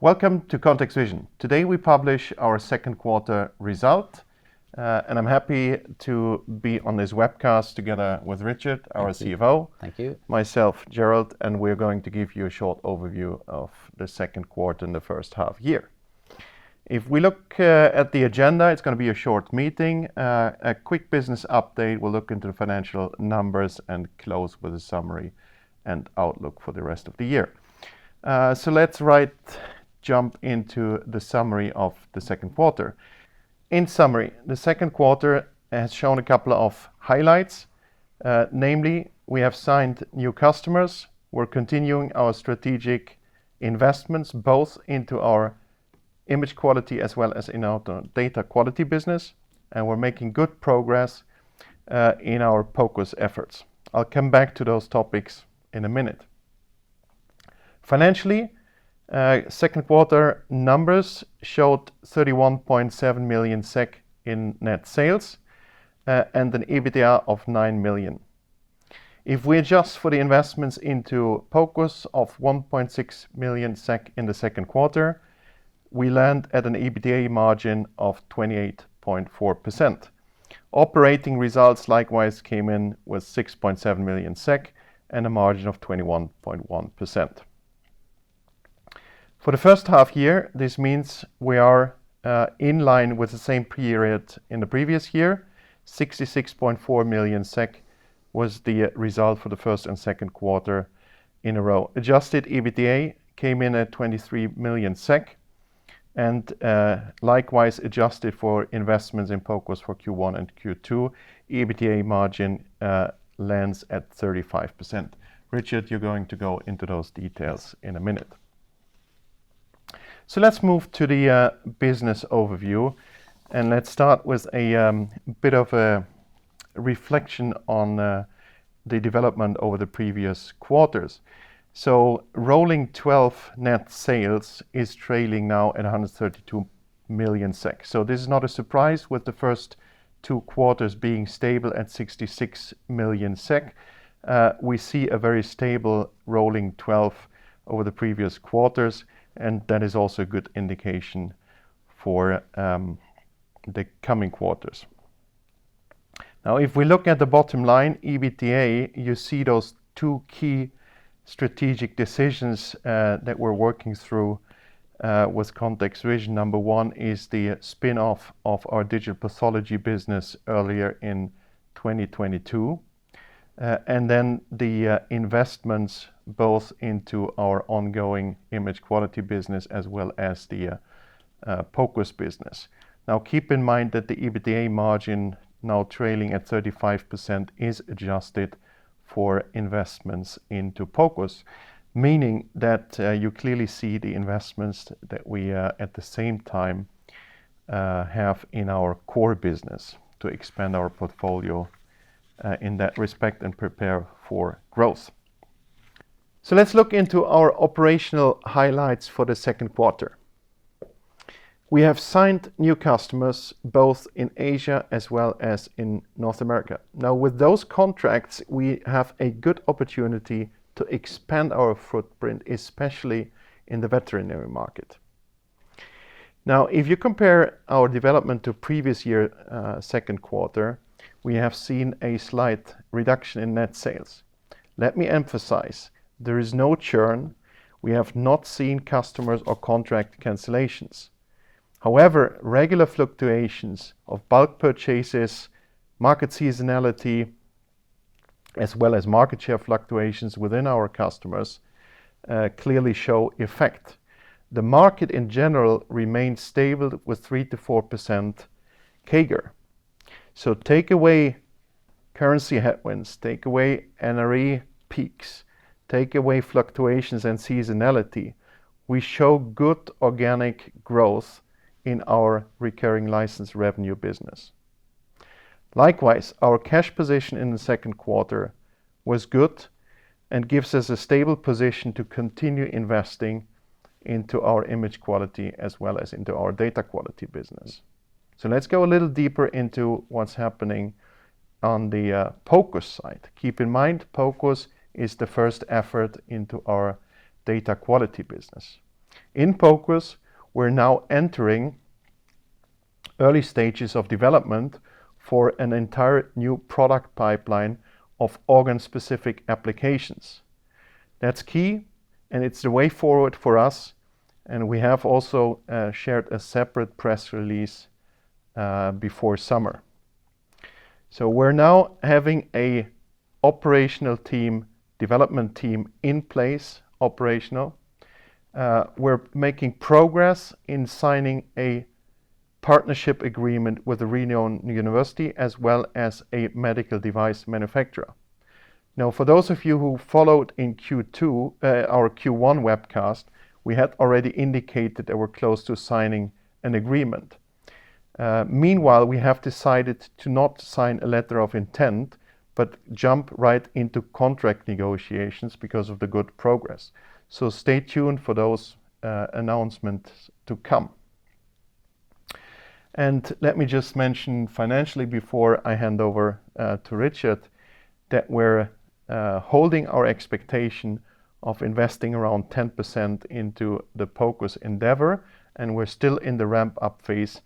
Welcome to ContextVision. Today we publish our second quarter result, and I'm happy to be on this webcast together with Richard, our CFO. Thank you. Myself, Gerald, and we're going to give you a short overview of the second quarter and the first half year. If we look at the agenda, it's going to be a short meeting, a quick business update. We'll look into the financial numbers and close with a summary and outlook for the rest of the year. So let's jump into the summary of the second quarter. In summary, the second quarter has shown a couple of highlights. Namely, we have signed new customers. We're continuing our strategic investments both into our image quality as well as in our data quality business, and we're making good progress in our POCUS efforts. I'll come back to those topics in a minute. Financially, second quarter numbers showed 31.7 million SEK in net sales and an EBITDA of 9 million. If we adjust for the investments into POCUS of 1.6 million SEK in the second quarter, we land at an EBITDA margin of 28.4%. Operating results likewise came in with 6.7 million SEK and a margin of 21.1%. For the first half year, this means we are in line with the same period in the previous year. 66.4 million SEK was the result for the first and second quarter in a row. Adjusted EBITDA came in at 23 million SEK and likewise adjusted for investments in POCUS for Q1 and Q2, EBITDA margin lands at 35%. Richard, you're going to go into those details in a minute. So let's move to the business overview, and let's start with a bit of a reflection on the development over the previous quarters. So rolling 12 net sales is trailing now at 132 million SEK. So this is not a surprise with the first two quarters being stable at 66 million SEK. We see a very stable rolling 12 over the previous quarters, and that is also a good indication for the coming quarters. Now, if we look at the bottom line, EBITDA, you see those two key strategic decisions that we're working through with ContextVision. Number one is the spin-off of our digital pathology business earlier in 2022. And then the investments both into our ongoing image quality business as well as the POCUS business. Now keep in mind that the EBITDA margin now trailing at 35% is adjusted for investments into POCUS, meaning that you clearly see the investments that we at the same time have in our core business to expand our portfolio in that respect and prepare for growth. So let's look into our operational highlights for the second quarter. We have signed new customers both in Asia as well as in North America. Now with those contracts, we have a good opportunity to expand our footprint, especially in the veterinary market. Now, if you compare our development to previous year second quarter, we have seen a slight reduction in net sales. Let me emphasize, there is no churn. We have not seen customers or contract cancellations. However, regular fluctuations of bulk purchases, market seasonality, as well as market share fluctuations within our customers clearly show effect. The market in general remains stable with 3 to 4% CAGR. So take away currency headwinds, take away NRE peaks, take away fluctuations and seasonality, we show good organic growth in our recurring license revenue business. Likewise, our cash position in the second quarter was good and gives us a stable position to continue investing into our image quality as well as into our data quality business. So let's go a little deeper into what's happening on the POCUS side. Keep in mind, POCUS is the first effort into our data quality business. In POCUS, we're now entering early stages of development for an entire new product pipeline of organ-specific applications. That's key, and it's the way forward for us, and we have also shared a separate press release before summer. So we're now having a operational team, development team in place, operational. We're making progress in signing a partnership agreement with a renowned university as well as a medical device manufacturer. Now, for those of you who followed in Q2, our Q1 webcast, we had already indicated that we're close to signing an agreement. Meanwhile, we have decided to not sign a letter of intent, but jump right into contract negotiations because of the good progress. So stay tuned for those announcements to come. And let me just mention financially before I hand over to Richard that we're holding our expectation of investing around 10% into the POCUS endeavor, and we're still in the ramp-up phase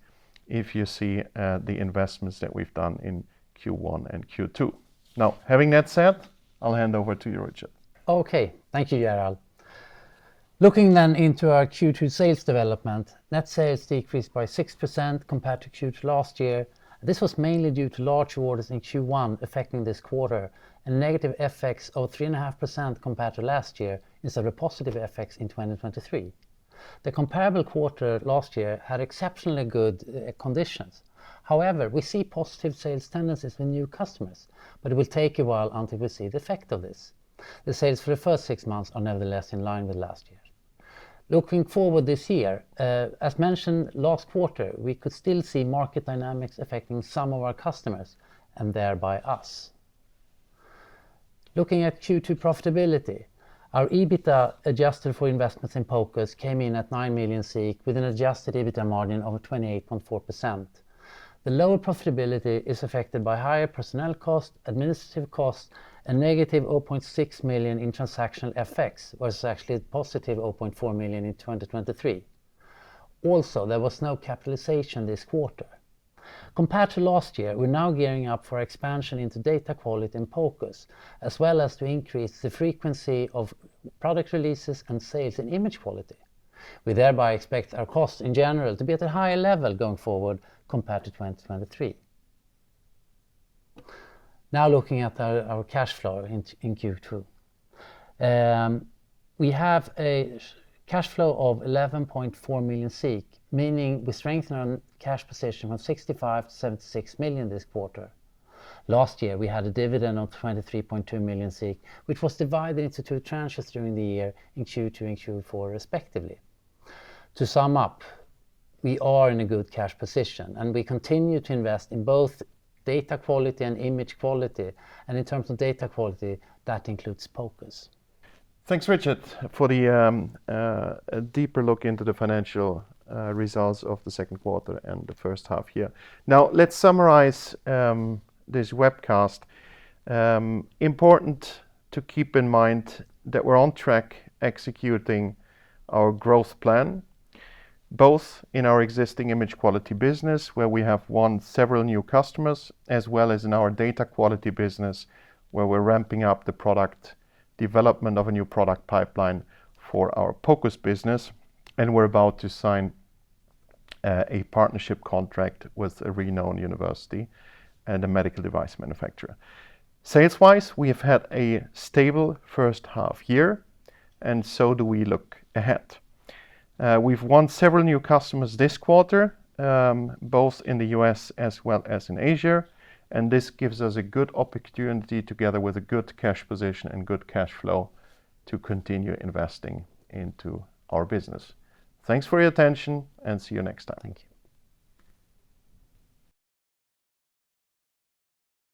if you see the investments that we've done in Q1 and Q2. Now, having that said, I'll hand over to you, Richard. Okay, thank you, Gerald. Looking then into our Q2 sales development, net sales decreased by 6% compared to Q2 last year. This was mainly due to large orders in Q1 affecting this quarter and negative FX of 3.5% compared to last year instead of positive FX in 2023. The comparable quarter last year had exceptionally good conditions. However, we see positive sales tendencies with new customers, but it will take a while until we see the effect of this. The sales for the first 6 months are nevertheless in line with last year. Looking forward this year, as mentioned last quarter, we could still see market dynamics affecting some of our customers and thereby us. Looking at Q2 profitability, our EBITDA adjusted for investments in POCUS came in at 9 million with an adjusted EBITDA margin of 28.4%. The lower profitability is affected by higher personnel costs, administrative costs, and negative 0.6 million in transactional FX, versus actually positive 0.4 million in 2023. Also, there was no capitalization this quarter. Compared to last year, we're now gearing up for expansion into data quality and POCUS, as well as to increase the frequency of product releases and sales in image quality. We thereby expect our costs in general to be at a higher level going forward compared to 2023. Now looking at our cash flow in Q2. We have a cash flow of 11.4 million, meaning we strengthen our cash position from 65 to 76 million this quarter. Last year we had a dividend of 23.2 million, which was divided into 2 tranches during the year in Q2 and Q4 respectively. To sum up, we are in a good cash position and we continue to invest in both data quality and image quality, and in terms of data quality, that includes POCUS. Thanks, Richard, for the a deeper look into the financial results of the second quarter and the first half year. Now, let's summarize this webcast. Important to keep in mind that we're on track executing our growth plan, both in our existing image quality business, where we have won several new customers, as well as in our data quality business, where we're ramping up the product development of a new product pipeline for our POCUS business, and we're about to sign a partnership contract with a renowned university and a medical device manufacturer. Sales-wise, we have had a stable first half year, and so do we look ahead. We've won several new customers this quarter, both in the US as well as in Asia, and this gives us a good opportunity, together with a good cash position and good cash flow, to continue investing into our business. Thanks for your attention and see you next time. Thank you.